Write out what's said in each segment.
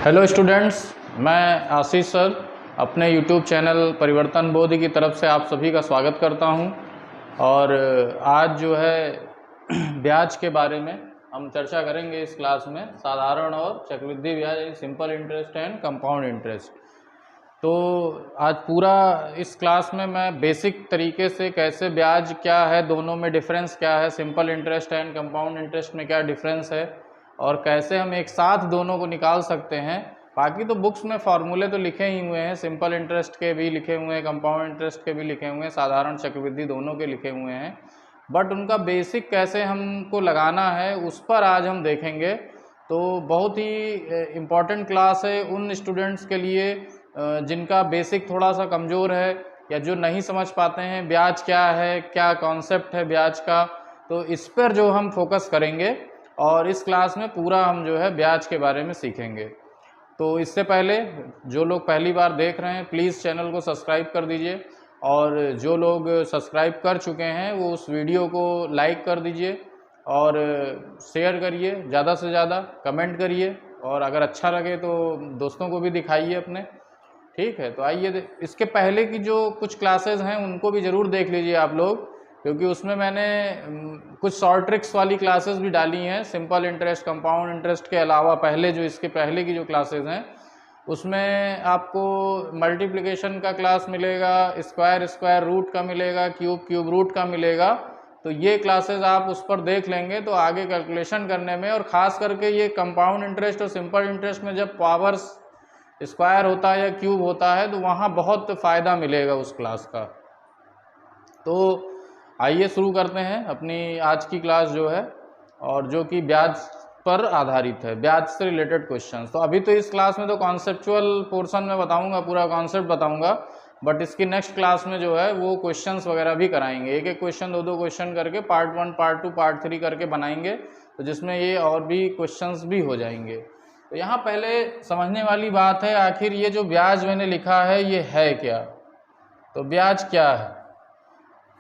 Hello students, मैं आशीष sir अपने YouTube channel परिवर्तन बोध की तरफ से आप सभी का स्वागत करता हूं। और आज जो है ब्याज के बारे में हम चर्चा करेंगे इस क्लास में। साधारण और चक्रवृद्धि ब्याज, simple interest and compound interest. तो आज पूरा इस क्लास में मैं बेसिक तरीके से कैसे ब्याज क्या है, दोनों में डिफरेंस क्या है, simple interest and compound interest में क्या डिफरेंस है और कैसे हम एक साथ दोनों को निकाल सकते हैं। बाकी तो बुक्स में फॉर्मूले तो लिखे ही हुए हैं, सिंपल इंटरेस्ट के भी लिखे हुए हैं, कंपाउंड इंटरेस्ट के भी लिखे हुए हैं, साधारण चक्रवृद्धि दोनों के लिखे हुए हैं। बट उनका बेसिक कैसे हमको लगाना है उस पर आज हम देखेंगे। तो बहुत ही इम्पॉर्टेंट क्लास है उन स्टूडेंट्स के लिए जिनका बेसिक थोड़ा सा कमज़ोर है या जो नहीं समझ पाते हैं ब्याज क्या है, क्या कॉन्सेप्ट है ब्याज का। तो इस पर जो हम फोकस करेंगे और इस क्लास में पूरा हम जो है ब्याज के बारे में सीखेंगे। तो इससे पहले जो लोग पहली बार देख रहे हैं प्लीज़ चैनल को सब्सक्राइब कर दीजिए, और जो लोग सब्सक्राइब कर चुके हैं वो उस वीडियो को लाइक कर दीजिए और शेयर करिए, ज़्यादा से ज़्यादा कमेंट करिए, और अगर अच्छा लगे तो दोस्तों को भी दिखाइए अपने। ठीक है, तो आइए इसके पहले की जो कुछ क्लासेस हैं उनको भी ज़रूर देख लीजिए आप लोग, क्योंकि उसमें मैंने कुछ शॉर्ट ट्रिक्स वाली क्लासेस भी डाली हैं। सिंपल इंटरेस्ट, कंपाउंड इंटरेस्ट के अलावा पहले जो इसके पहले की जो क्लासेस हैं उसमें आपको मल्टीप्लिकेशन का क्लास मिलेगा, स्क्वायर स्क्वायर रूट का मिलेगा, क्यूब क्यूब रूट का मिलेगा। तो ये क्लासेस आप उस पर देख लेंगे तो आगे कैलकुलेशन करने में, और ख़ास करके ये कंपाउंड इंटरेस्ट और सिंपल इंटरेस्ट में जब पावर्स स्क्वायर होता है या क्यूब होता है तो वहाँ बहुत फ़ायदा मिलेगा उस क्लास का। तो आइए शुरू करते हैं अपनी आज की क्लास जो है, और जो कि ब्याज पर आधारित है, ब्याज से रिलेटेड क्वेश्चंस। तो अभी तो इस क्लास में तो कॉन्सेप्चुअल पोर्शन में बताऊंगा, पूरा कॉन्सेप्ट बताऊंगा, बट इसकी नेक्स्ट क्लास में जो है वो क्वेश्चंस वगैरह भी कराएंगे। एक एक क्वेश्चन, दो दो क्वेश्चन करके पार्ट 1, पार्ट 2, पार्ट 3 करके बनाएंगे, तो जिसमें ये और भी क्वेश्चंस भी हो जाएंगे। तो यहाँ पहले समझने वाली बात है, आखिर ये जो ब्याज मैंने लिखा है ये है क्या। तो ब्याज क्या है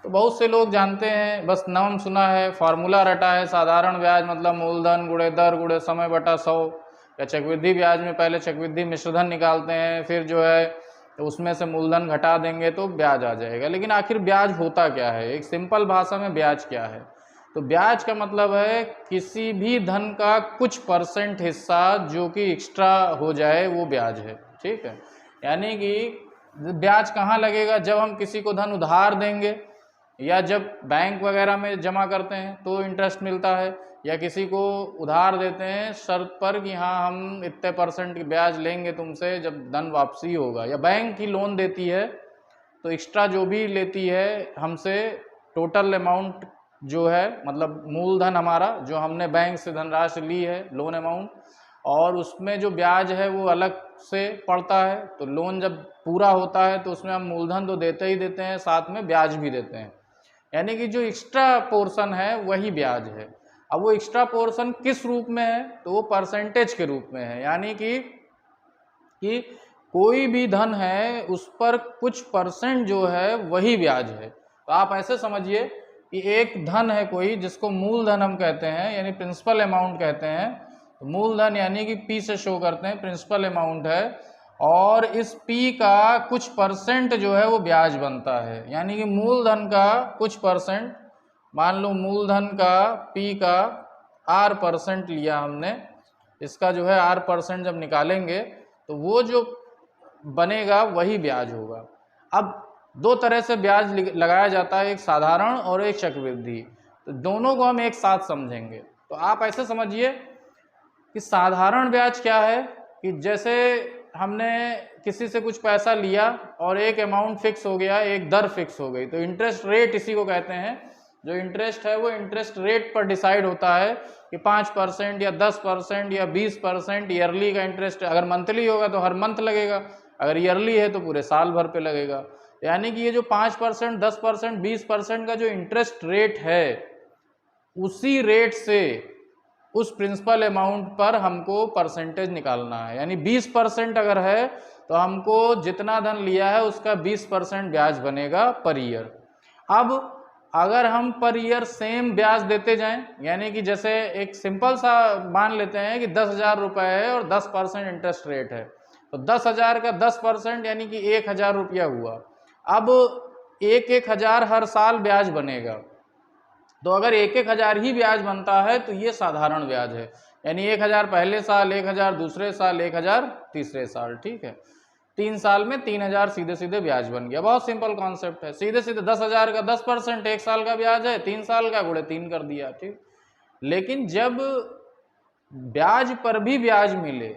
तो बहुत से लोग जानते हैं, बस नाम सुना है, फार्मूला रटा है। साधारण ब्याज मतलब मूलधन गुणे दर गुणे समय बटा 100। या चक्रवृद्धि ब्याज में पहले चक्रवृद्धि मिश्रधन निकालते हैं, फिर जो है तो उसमें से मूलधन घटा देंगे तो ब्याज आ जाएगा। लेकिन आखिर ब्याज होता क्या है, एक सिंपल भाषा में ब्याज क्या है। तो ब्याज का मतलब है किसी भी धन का कुछ % हिस्सा जो कि एक्स्ट्रा हो जाए वो ब्याज है। ठीक है, यानी कि ब्याज कहाँ लगेगा, जब हम किसी को धन उधार देंगे या जब बैंक वगैरह में जमा करते हैं तो इंटरेस्ट मिलता है, या किसी को उधार देते हैं शर्त पर कि हाँ हम इतने % की ब्याज लेंगे तुमसे जब धन वापसी होगा। या बैंक की लोन देती है तो एक्स्ट्रा जो भी लेती है हमसे, टोटल अमाउंट जो है मतलब मूलधन हमारा जो हमने बैंक से धनराशि ली है, लोन अमाउंट, और उसमें जो ब्याज है वो अलग से पड़ता है। तो लोन जब पूरा होता है तो उसमें हम मूलधन तो देते ही देते हैं, साथ में ब्याज भी देते हैं, यानी कि जो एक्स्ट्रा पोर्शन है वही ब्याज है। अब वो एक्स्ट्रा पोर्शन किस रूप में है, तो वो परसेंटेज के रूप में है, यानी कि कोई भी धन है उस पर कुछ % जो है वही ब्याज है। तो आप ऐसे समझिए कि एक धन है कोई जिसको मूलधन हम कहते हैं, यानी प्रिंसिपल अमाउंट कहते हैं। तो मूलधन यानी कि P से शो करते हैं, प्रिंसिपल अमाउंट है, और इस P का कुछ % जो है वो ब्याज बनता है। यानी कि मूलधन का कुछ %, मान लो मूलधन का P का R% लिया हमने, इसका जो है R% जब निकालेंगे तो वो जो बनेगा वही ब्याज होगा। अब दो तरह से ब्याज लगाया जाता है, एक साधारण और एक चक्रवृद्धि। तो दोनों को हम एक साथ समझेंगे। तो आप ऐसे समझिए कि साधारण ब्याज क्या है, कि जैसे हमने किसी से कुछ पैसा लिया और एक अमाउंट फिक्स हो गया, एक दर फिक्स हो गई, तो इंटरेस्ट रेट इसी को कहते हैं। जो इंटरेस्ट है वो इंटरेस्ट रेट पर डिसाइड होता है कि 5% या 10% या 20% ईयरली का इंटरेस्ट। अगर मंथली होगा तो हर मंथ लगेगा, अगर ईयरली है तो पूरे साल भर पे लगेगा। यानी कि ये जो 5%, 10%, 20% का जो इंटरेस्ट रेट है, उसी रेट से उस प्रिंसिपल अमाउंट पर हमको परसेंटेज निकालना है। यानी 20% अगर है तो हमको जितना धन लिया है उसका 20% ब्याज बनेगा पर ईयर। अब अगर हम पर ईयर सेम ब्याज देते जाएं, यानी कि जैसे एक सिंपल सा मान लेते हैं कि 10,000 रुपये है और 10% इंटरेस्ट रेट है, तो 10,000 का 10% यानी कि 1,000 रुपया हुआ। अब 1,000 हर साल ब्याज बनेगा, तो अगर 1,000 ही ब्याज बनता है तो ये साधारण ब्याज है, यानी 1,000 पहले साल, 1,000 दूसरे साल, 1,000 तीसरे साल। ठीक है, 3 साल में 3,000 सीधे सीधे ब्याज बन गया। बहुत सिंपल कॉन्सेप्ट है, सीधे सीधे 10,000 का 10% 1 साल का ब्याज है, 3 साल का गुणे 3 कर दिया। ठीक, लेकिन जब ब्याज पर भी ब्याज मिले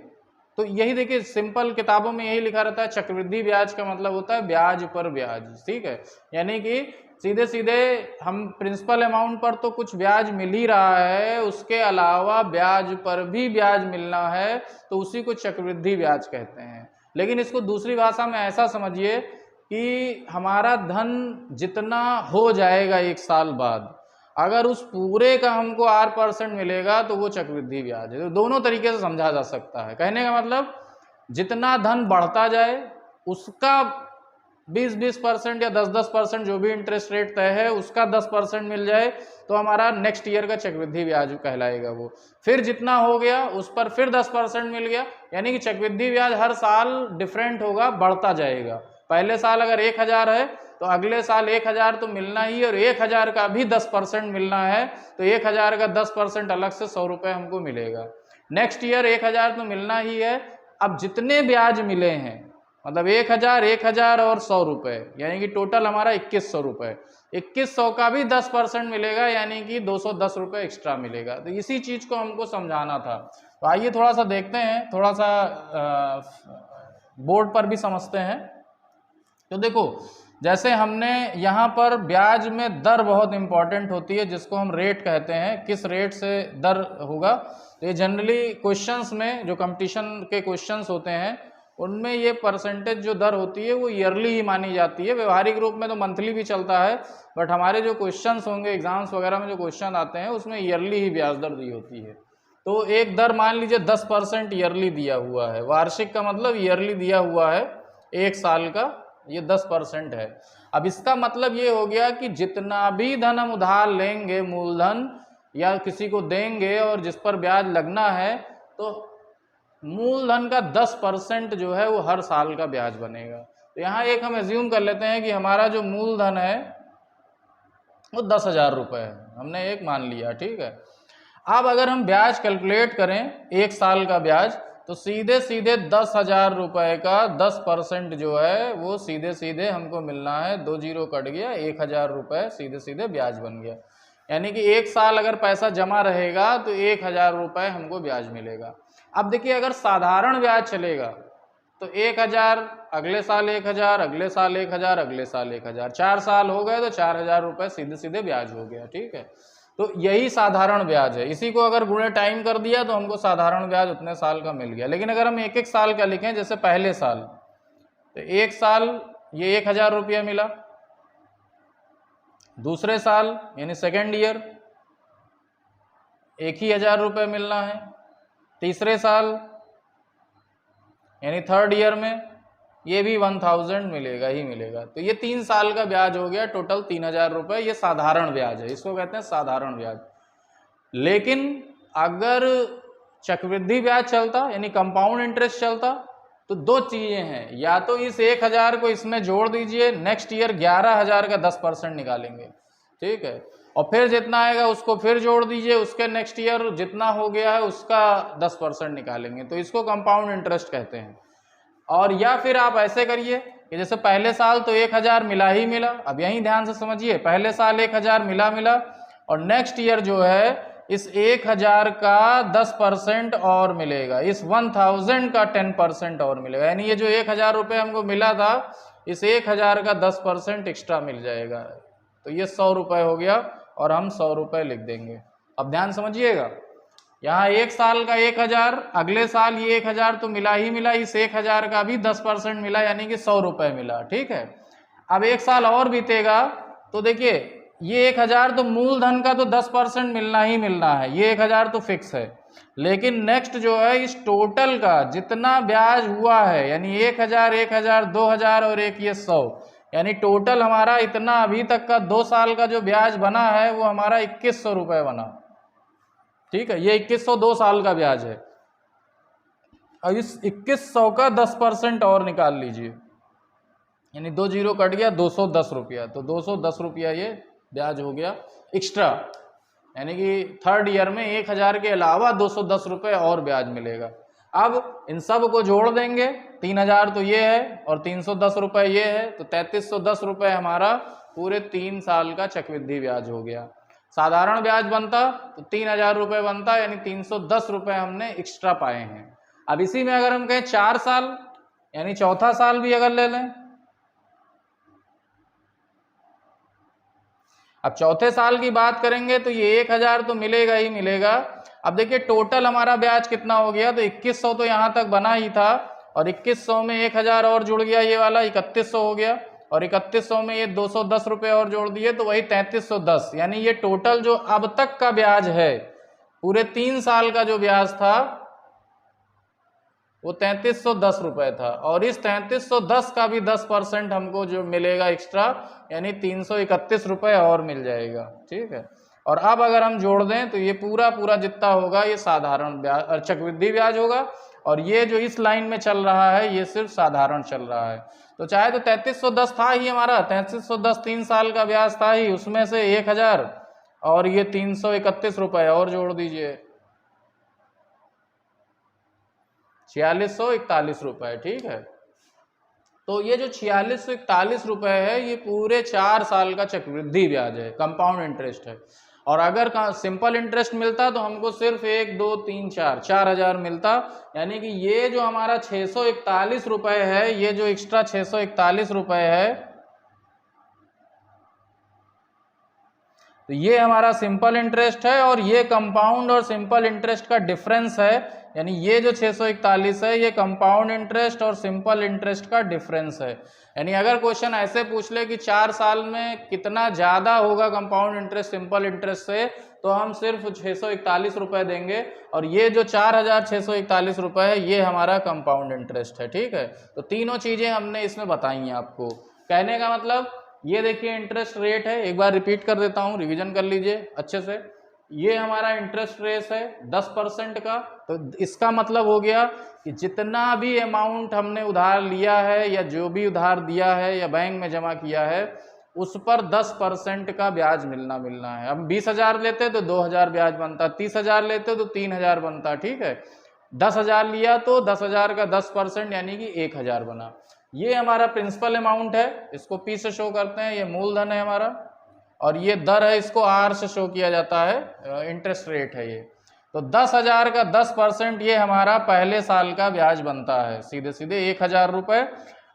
तो यही देखिए सिंपल किताबों में यही लिखा रहता है, चक्रवृद्धि ब्याज का मतलब होता है ब्याज पर ब्याज। ठीक है, यानी कि सीधे सीधे हम प्रिंसिपल अमाउंट पर तो कुछ ब्याज मिल ही रहा है, उसके अलावा ब्याज पर भी ब्याज मिलना है, तो उसी को चक्रवृद्धि ब्याज कहते हैं। लेकिन इसको दूसरी भाषा में ऐसा समझिए कि हमारा धन जितना हो जाएगा 1 साल बाद, अगर उस पूरे का हमको 8% मिलेगा तो वो चक्रवृद्धि ब्याज है। तो दोनों तरीके से समझा जा सकता है। कहने का मतलब जितना धन बढ़ता जाए उसका 20% या 10% जो भी इंटरेस्ट रेट तय है उसका 10% मिल जाए तो हमारा नेक्स्ट ईयर का चक्रवृद्धि ब्याज कहलाएगा वो। फिर जितना हो गया उस पर फिर 10% मिल गया, यानी कि चक्रवृद्धि ब्याज हर साल डिफरेंट होगा, बढ़ता जाएगा। पहले साल अगर 1,000 है तो अगले साल 1,000 तो मिलना ही, और 1,000 का भी 10% मिलना है, तो 1,000 का 10% अलग से 100 रुपये हमको मिलेगा। नेक्स्ट ईयर 1,000 तो मिलना ही है। अब जितने ब्याज मिले हैं मतलब 1,000, 1,000 और 100 रुपये, यानी कि टोटल हमारा 2,100 रुपये, 2,100 का भी 10% मिलेगा, यानी कि 210 रुपये एक्स्ट्रा मिलेगा। तो इसी चीज़ को हमको समझाना था। तो आइए थोड़ा सा देखते हैं, थोड़ा सा बोर्ड पर भी समझते हैं। तो देखो, जैसे हमने यहाँ पर ब्याज में दर बहुत इंपॉर्टेंट होती है, जिसको हम रेट कहते हैं, किस रेट से दर होगा। तो ये जनरली क्वेश्चंस में जो कंपटीशन के क्वेश्चंस होते हैं उनमें ये परसेंटेज जो दर होती है वो ईयरली ही मानी जाती है। व्यवहारिक रूप में तो मंथली भी चलता है, बट हमारे जो क्वेश्चंस होंगे एग्जाम्स वगैरह में जो क्वेश्चन आते हैं उसमें ईयरली ही ब्याज दर दी होती है। तो एक दर मान लीजिए 10% ईयरली दिया हुआ है, वार्षिक का मतलब ईयरली दिया हुआ है, 1 साल का ये 10% है। अब इसका मतलब ये हो गया कि जितना भी धन हम उधार लेंगे, मूलधन या किसी को देंगे और जिस पर ब्याज लगना है, तो मूलधन का 10% जो है वो हर साल का ब्याज बनेगा। तो यहाँ एक हम एज्यूम कर लेते हैं कि हमारा जो मूलधन है वो 10,000 रुपये है, हमने एक मान लिया। ठीक है, अब अगर हम ब्याज कैलकुलेट करें 1 साल का ब्याज, तो सीधे सीधे 10,000 रुपये का 10% जो है वो सीधे सीधे हमको मिलना है, 2 जीरो कट गया, 1,000 रुपये सीधे सीधे ब्याज बन गया। यानी कि 1 साल अगर पैसा जमा रहेगा तो 1,000 रुपये हमको ब्याज मिलेगा। अब देखिए, अगर साधारण ब्याज चलेगा तो 1,000, अगले साल 1,000, अगले साल 1,000, अगले साल 1,000, 4 साल हो गए तो 4,000 रुपये सीधे सीधे ब्याज हो गया। ठीक है, तो यही साधारण ब्याज है। इसी को अगर गुणे टाइम कर दिया तो हमको साधारण ब्याज उतने साल का मिल गया। लेकिन अगर हम 1-1 साल का लिखें, जैसे पहले साल, तो 1 साल ये 1,000 रुपया मिला, दूसरे साल यानी सेकेंड ईयर 1,000 रुपये मिलना है, तीसरे साल यानी थर्ड ईयर में ये भी 1,000 मिलेगा ही मिलेगा। तो ये 3 साल का ब्याज हो गया, टोटल 3,000 रुपये। ये साधारण ब्याज है, इसको कहते हैं साधारण ब्याज। लेकिन अगर चक्रवृद्धि ब्याज चलता यानी कंपाउंड इंटरेस्ट चलता तो 2 चीज़ें हैं, या तो इस 1,000 को इसमें जोड़ दीजिए, नेक्स्ट ईयर 11,000 का 10% निकालेंगे। ठीक है, और फिर जितना आएगा उसको फिर जोड़ दीजिए, उसके नेक्स्ट ईयर जितना हो गया है उसका 10% निकालेंगे, तो इसको कंपाउंड इंटरेस्ट कहते हैं। और या फिर आप ऐसे करिए कि जैसे पहले साल तो 1,000 मिला ही मिला, अब यहीं ध्यान से समझिए, पहले साल 1,000 मिला और नेक्स्ट ईयर जो है इस 1,000 का 10% और मिलेगा, इस 1,000 का 10% और मिलेगा। यानी ये जो 1,000 रुपये हमको मिला था, इस 1,000 का 10% एक्स्ट्रा मिल जाएगा, तो ये 100 रुपये हो गया और हम 100 रुपये लिख देंगे। अब ध्यान समझिएगा, यहाँ 1 साल का 1,000, अगले साल ये 1,000 तो मिला ही मिला, इस 1,000 का भी 10% मिला, यानी कि 100 रुपये मिला। ठीक है, अब 1 साल और बीतेगा तो देखिए ये 1,000 तो मूलधन का तो 10% मिलना ही मिलना है, ये 1,000 तो फिक्स है। लेकिन नेक्स्ट जो है इस टोटल का जितना ब्याज हुआ है, यानी 1,000, 1,000, 2,000 और एक ये 100, यानी टोटल हमारा इतना अभी तक का 2 साल का जो ब्याज बना है वो हमारा 2100 रुपये बना। ठीक है, ये 2100 2 साल का ब्याज है। अब इस 2100 का 10% और निकाल लीजिए, यानी 2 जीरो कट गया, 210 रुपया। तो 210 रुपया ये ब्याज हो गया एक्स्ट्रा, यानी कि थर्ड ईयर में 1000 के अलावा 210 रुपये और ब्याज मिलेगा। अब इन सब को जोड़ देंगे, 3000 तो ये है और 310 रुपये ये है, तो 3310 रुपये हमारा पूरे 3 साल का चक्रवृद्धि ब्याज हो गया। साधारण ब्याज बनता तो 3000 रुपये बनता, यानी 310 रुपये हमने एक्स्ट्रा पाए हैं। अब इसी में अगर हम कहें 4 साल, यानी चौथा साल भी अगर ले लें, अब चौथे साल की बात करेंगे तो ये 1000 तो मिलेगा ही मिलेगा। अब देखिए टोटल हमारा ब्याज कितना हो गया, तो 2100 तो यहाँ तक बना ही था, और 2100 में 1000 और जुड़ गया, ये वाला 3100 हो गया, और 3100 में ये 210 रुपये और जोड़ दिए, तो वही 3310। यानी ये टोटल जो अब तक का ब्याज है, पूरे 3 साल का जो ब्याज था वो 3310 रुपये था, और इस 3310 का भी 10% हमको जो मिलेगा एक्स्ट्रा, यानी 331 रुपये और मिल जाएगा। ठीक है, और अब अगर हम जोड़ दें तो ये पूरा जितना होगा ये साधारण ब्याज चक्रवृद्धि ब्याज होगा, और ये जो इस लाइन में चल रहा है ये सिर्फ साधारण चल रहा है। तो चाहे तो 3310 था ही हमारा, 3310 3 साल का ब्याज था ही, उसमें से 1000 और ये 331 रुपये और जोड़ दीजिए, 4641 रुपये। ठीक है, तो ये जो 4641 रुपये है ये पूरे 4 साल का चक्रवृद्धि ब्याज है, कंपाउंड इंटरेस्ट है। और अगर सिंपल इंटरेस्ट मिलता तो हमको सिर्फ 1 2 3 4 4000 मिलता, यानी कि ये जो हमारा 641 रुपये है, ये जो एक्स्ट्रा 641 रुपये है, तो ये हमारा सिंपल इंटरेस्ट है, और ये कंपाउंड और सिंपल इंटरेस्ट का डिफरेंस है। यानी ये जो 641 है ये कंपाउंड इंटरेस्ट और सिंपल इंटरेस्ट का डिफरेंस है। यानी अगर क्वेश्चन ऐसे पूछ ले कि 4 साल में कितना ज़्यादा होगा कंपाउंड इंटरेस्ट सिंपल इंटरेस्ट से, तो हम सिर्फ 641 रुपये देंगे, और ये जो 4641 रुपये है ये हमारा कंपाउंड इंटरेस्ट है। ठीक है, तो तीनों चीज़ें हमने इसमें बताई हैं आपको। कहने का मतलब ये देखिए इंटरेस्ट रेट है, एक बार रिपीट कर देता हूँ, रिवीजन कर लीजिए अच्छे से। ये हमारा इंटरेस्ट रेट है 10% का, तो इसका मतलब हो गया कि जितना भी अमाउंट हमने उधार लिया है या जो भी उधार दिया है या बैंक में जमा किया है उस पर 10% का ब्याज मिलना है। अब 20,000 लेते तो 2,000 ब्याज बनता, 30,000 लेते तो 3,000 बनता। ठीक है, 10,000 लिया तो 10,000 का 10% यानी कि 1,000 बना। ये हमारा प्रिंसिपल अमाउंट है, इसको पी से शो करते हैं, ये मूलधन है हमारा, और ये दर है, इसको आर से शो किया जाता है, इंटरेस्ट रेट है ये। तो 10,000 का 10% ये हमारा पहले साल का ब्याज बनता है, सीधे सीधे 1,000 रुपये।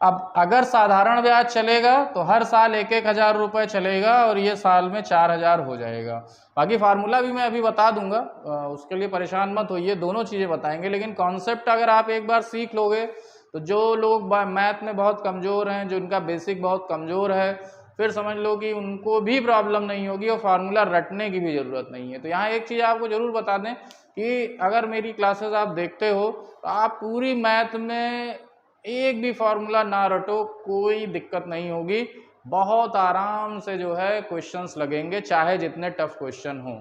अब अगर साधारण ब्याज चलेगा तो हर साल 1,000 रुपये चलेगा, और ये साल में 4,000 हो जाएगा। बाकी फार्मूला भी मैं अभी बता दूंगा, उसके लिए परेशान मत होइए, दोनों चीज़ें बताएंगे। लेकिन कॉन्सेप्ट अगर आप एक बार सीख लोगे तो जो लोग मैथ में बहुत कमज़ोर हैं, जो उनका बेसिक बहुत कमज़ोर है, फिर समझ लो कि उनको भी प्रॉब्लम नहीं होगी और फार्मूला रटने की भी ज़रूरत नहीं है। तो यहाँ एक चीज़ आपको ज़रूर बता दें कि अगर मेरी क्लासेस आप देखते हो तो आप पूरी मैथ में एक भी फार्मूला ना रटो, कोई दिक्कत नहीं होगी, बहुत आराम से जो है क्वेश्चंस लगेंगे, चाहे जितने टफ क्वेश्चन हों।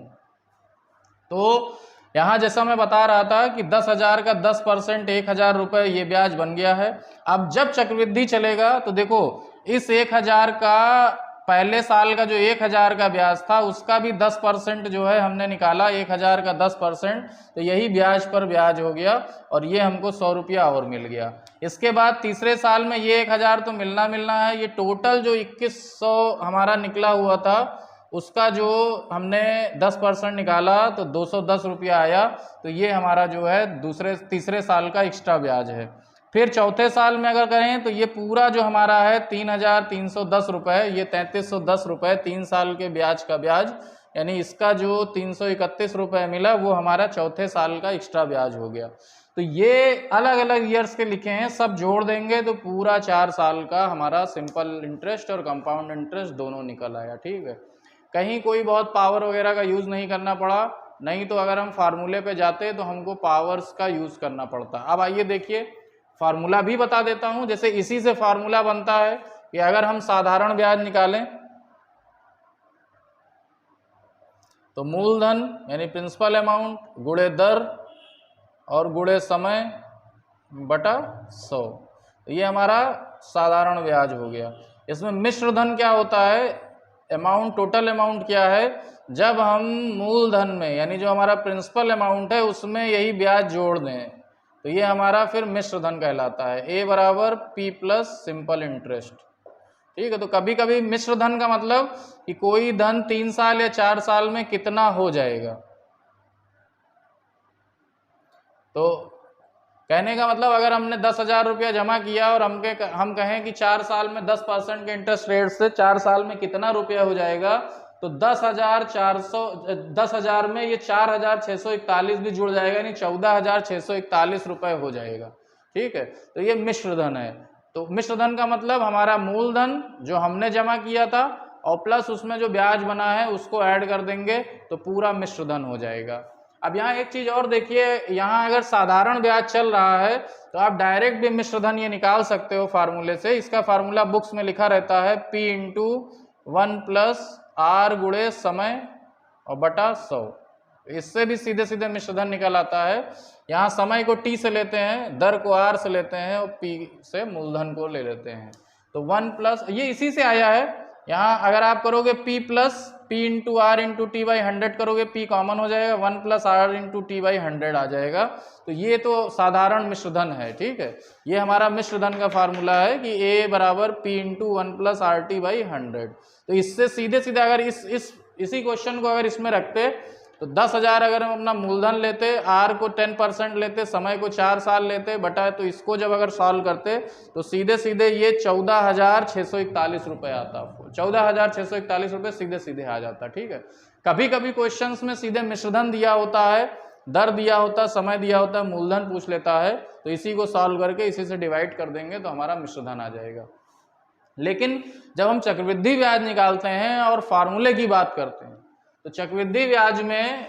तो यहाँ जैसा मैं बता रहा था कि 10,000 का 10% 1,000 रुपये ये ब्याज बन गया है। अब जब चक्रवृद्धि चलेगा तो देखो इस 1,000 का पहले साल का जो 1,000 का ब्याज था उसका भी 10% जो है हमने निकाला, 1,000 का 10%, तो यही ब्याज पर ब्याज हो गया, और ये हमको 100 रुपया और मिल गया। इसके बाद तीसरे साल में ये 1,000 तो मिलना है, ये टोटल जो 2100 हमारा निकला हुआ था उसका जो हमने 10% निकाला तो 210 रुपया आया, तो ये हमारा जो है तीसरे साल का एक्स्ट्रा ब्याज है। फिर चौथे साल में अगर करें तो ये पूरा जो हमारा है 3,310 रुपये, ये 3,310 रुपये 3 साल के ब्याज का ब्याज, यानी इसका जो 331 रुपये मिला वो हमारा चौथे साल का एक्स्ट्रा ब्याज हो गया। तो ये अलग अलग ईयर्स के लिखे हैं, सब जोड़ देंगे तो पूरा 4 साल का हमारा सिंपल इंटरेस्ट और कंपाउंड इंटरेस्ट दोनों निकल आया। ठीक है, कहीं कोई बहुत पावर वगैरह का यूज़ नहीं करना पड़ा, नहीं तो अगर हम फार्मूले पे जाते तो हमको पावर्स का यूज़ करना पड़ता। अब आइए देखिए फार्मूला भी बता देता हूँ, जैसे इसी से फार्मूला बनता है कि अगर हम साधारण ब्याज निकालें तो मूलधन यानी प्रिंसिपल अमाउंट गुणे दर और गुणे समय बटा 100, ये हमारा साधारण ब्याज हो गया। इसमें मिश्र धन क्या होता है, अमाउंट टोटल अमाउंट क्या है, जब हम मूलधन में यानी जो हमारा प्रिंसिपल अमाउंट है उसमें यही ब्याज जोड़ दें तो ये हमारा फिर मिश्र धन कहलाता है। ए बराबर पी प्लस सिंपल इंटरेस्ट, ठीक है। तो कभी कभी मिश्र धन का मतलब कि कोई धन 3 साल या 4 साल में कितना हो जाएगा, तो कहने का मतलब अगर हमने 10,000 रुपया जमा किया और हम कहें कि 4 साल में 10% के इंटरेस्ट रेट से 4 साल में कितना रुपया हो जाएगा, तो 10,000 में ये 4,641 भी जुड़ जाएगा, यानी 14,641 रुपये हो जाएगा, ठीक है। तो ये मिश्र धन है। तो मिश्र धन का मतलब हमारा मूलधन जो हमने जमा किया था और प्लस उसमें जो ब्याज बना है उसको ऐड कर देंगे तो पूरा मिश्र धन हो जाएगा। अब यहाँ एक चीज और देखिए, यहाँ अगर साधारण ब्याज चल रहा है तो आप डायरेक्ट भी मिश्र धन ये निकाल सकते हो फार्मूले से। इसका फार्मूला बुक्स में लिखा रहता है P इंटू 1 प्लस R गुणे समय और बटा 100, इससे भी सीधे सीधे मिश्र धन निकल आता है। यहाँ समय को T से लेते हैं, दर को R से लेते हैं और P से मूलधन को ले लेते हैं, तो 1 प्लस ये इसी से आया है। यहाँ अगर आप करोगे P plus P into R into T by 100 करोगे, P कॉमन हो जाएगा, 1 plus R into T by 100 आ जाएगा। तो ये तो साधारण मिश्र धन है, ठीक है। ये हमारा मिश्र धन का फार्मूला है कि A बराबर P into 1 plus R T by 100। तो इससे सीधे सीधे अगर इसी क्वेश्चन को अगर इसमें रखते तो 10,000 अगर हम अपना मूलधन लेते, R को 10% लेते, समय को 4 साल लेते बटा, तो इसको जब अगर सॉल्व करते तो सीधे सीधे ये 14,641 रुपये आता, 14,641 रुपये सीधे सीधे आ जाता, ठीक है। कभी कभी क्वेश्चंस में सीधे मिश्रधन दिया होता है, दर दिया होता है, समय दिया होता है, मूलधन पूछ लेता है, तो इसी को सॉल्व करके इसी से डिवाइड कर देंगे तो हमारा मिश्रधन आ जाएगा। लेकिन जब हम चक्रवृद्धि ब्याज निकालते हैं और फार्मूले की बात करते हैं तो चक्रवृद्धि ब्याज में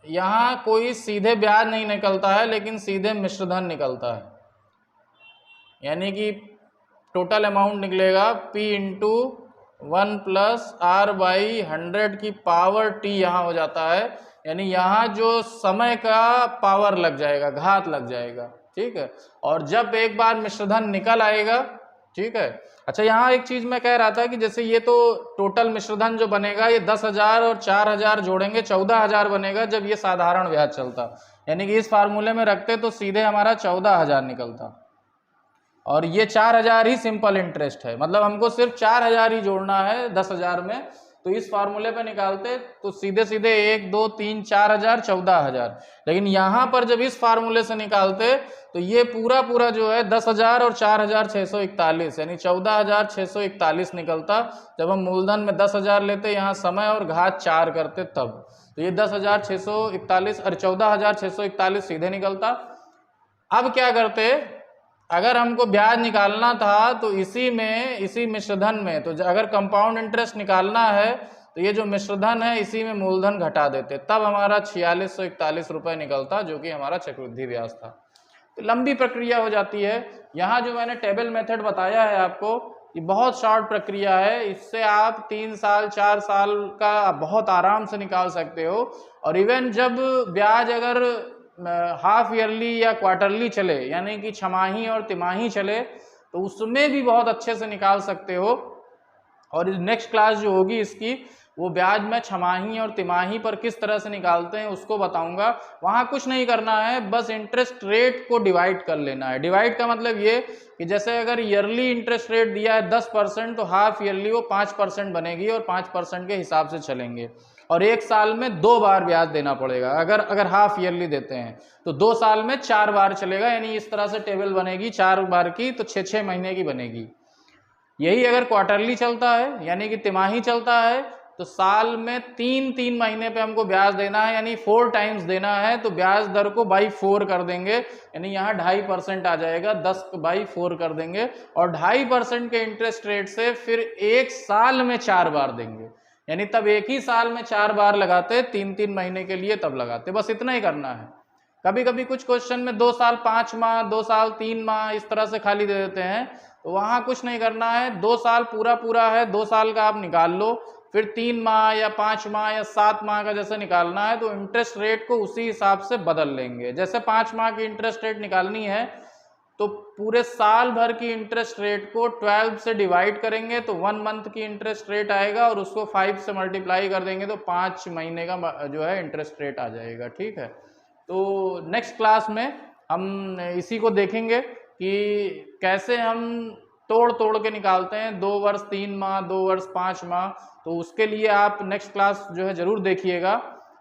यहाँ कोई सीधे ब्याज नहीं निकलता है, लेकिन सीधे मिश्रधन निकलता है। यानी कि टोटल अमाउंट निकलेगा P into 1 plus R by 100 की पावर T यहाँ हो जाता है, यानी यहाँ जो समय का पावर लग जाएगा, घात लग जाएगा, ठीक है। और जब एक बार मिश्रधन निकल आएगा, ठीक है। अच्छा, यहाँ एक चीज मैं कह रहा था कि जैसे ये तो टोटल मिश्रधन जो बनेगा ये 10,000 और 4,000 जोड़ेंगे 14,000 बनेगा जब ये साधारण ब्याज चलता, यानी कि इस फार्मूले में रखते तो सीधे हमारा 14,000 निकलता और ये 4,000 ही सिंपल इंटरेस्ट है, मतलब हमको सिर्फ 4,000 ही जोड़ना है 10,000 में। तो इस फार्मूले पे निकालते तो सीधे सीधे 1 2 3 4,000 14,000, लेकिन यहाँ पर जब इस फार्मूले से निकालते तो ये पूरा पूरा जो है 10,000 और 4,641 यानी 14,641 निकलता। जब हम मूलधन में 10,000 लेते, यहाँ समय और घात 4 करते तब, तो ये 10,641 और 14,641 सीधे निकलता। अब क्या करते, अगर हमको ब्याज निकालना था तो इसी मिश्रधन में, तो अगर कंपाउंड इंटरेस्ट निकालना है तो ये जो मिश्रधन है इसी में मूलधन घटा देते, तब हमारा 4,641 रुपये निकलता, जो कि हमारा चक्रवृद्धि ब्याज था। तो लंबी प्रक्रिया हो जाती है। यहाँ जो मैंने टेबल मेथड बताया है आपको, ये बहुत शॉर्ट प्रक्रिया है, इससे आप 3 साल 4 साल का बहुत आराम से निकाल सकते हो। और इवन जब ब्याज अगर हाफ ईयरली या क्वार्टरली चले, यानी कि छमाही और तिमाही चले, तो उसमें भी बहुत अच्छे से निकाल सकते हो। और नेक्स्ट क्लास जो होगी इसकी, वो ब्याज में छमाही और तिमाही पर किस तरह से निकालते हैं उसको बताऊंगा। वहाँ कुछ नहीं करना है, बस इंटरेस्ट रेट को डिवाइड कर लेना है। डिवाइड का मतलब ये कि जैसे अगर ईयरली इंटरेस्ट रेट दिया है 10%, तो हाफ ईयरली वो 5% बनेगी और 5% के हिसाब से चलेंगे। और 1 साल में 2 बार ब्याज देना पड़ेगा। अगर हाफ ईयरली देते हैं तो 2 साल में 4 बार चलेगा, यानी इस तरह से टेबल बनेगी 4 बार की, तो 6-6 महीने की बनेगी। यही अगर क्वार्टरली चलता है यानी कि तिमाही चलता है, तो साल में 3-3 महीने पे हमको ब्याज देना है, यानी 4 टाइम्स देना है, तो ब्याज दर को बाई 4 कर देंगे, यानी यहाँ 2.5% आ जाएगा, 10 बाई 4 कर देंगे और 2.5% के इंटरेस्ट रेट से फिर 1 साल में 4 बार देंगे, यानी तब एक ही साल में 4 बार लगाते, 3-3 महीने के लिए तब लगाते। बस इतना ही करना है। कभी कभी कुछ क्वेश्चन में 2 साल 5 माह, 2 साल 3 माह इस तरह से खाली दे देते हैं, तो वहाँ कुछ नहीं करना है। 2 साल पूरा है, 2 साल का आप निकाल लो, फिर 3 माह या 5 माह या 7 माह का जैसे निकालना है तो इंटरेस्ट रेट को उसी हिसाब से बदल लेंगे। जैसे 5 माह की इंटरेस्ट रेट निकालनी है तो पूरे साल भर की इंटरेस्ट रेट को 12 से डिवाइड करेंगे तो 1 मंथ की इंटरेस्ट रेट आएगा, और उसको 5 से मल्टीप्लाई कर देंगे तो 5 महीने का जो है इंटरेस्ट रेट आ जाएगा। ठीक है, तो नेक्स्ट क्लास में हम इसी को देखेंगे कि कैसे हम तोड़ तोड़ के निकालते हैं 2 वर्ष 3 माह, 2 वर्ष 5 माह। तो उसके लिए आप नेक्स्ट क्लास जो है ज़रूर देखिएगा,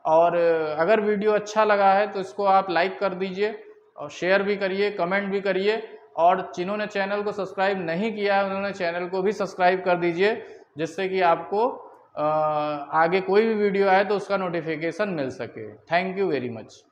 और अगर वीडियो अच्छा लगा है तो इसको आप लाइक कर दीजिए और शेयर भी करिए, कमेंट भी करिए, और जिन्होंने चैनल को सब्सक्राइब नहीं किया है उन्होंने चैनल को भी सब्सक्राइब कर दीजिए, जिससे कि आपको आगे कोई भी वीडियो आए तो उसका नोटिफिकेशन मिल सके। Thank you very much.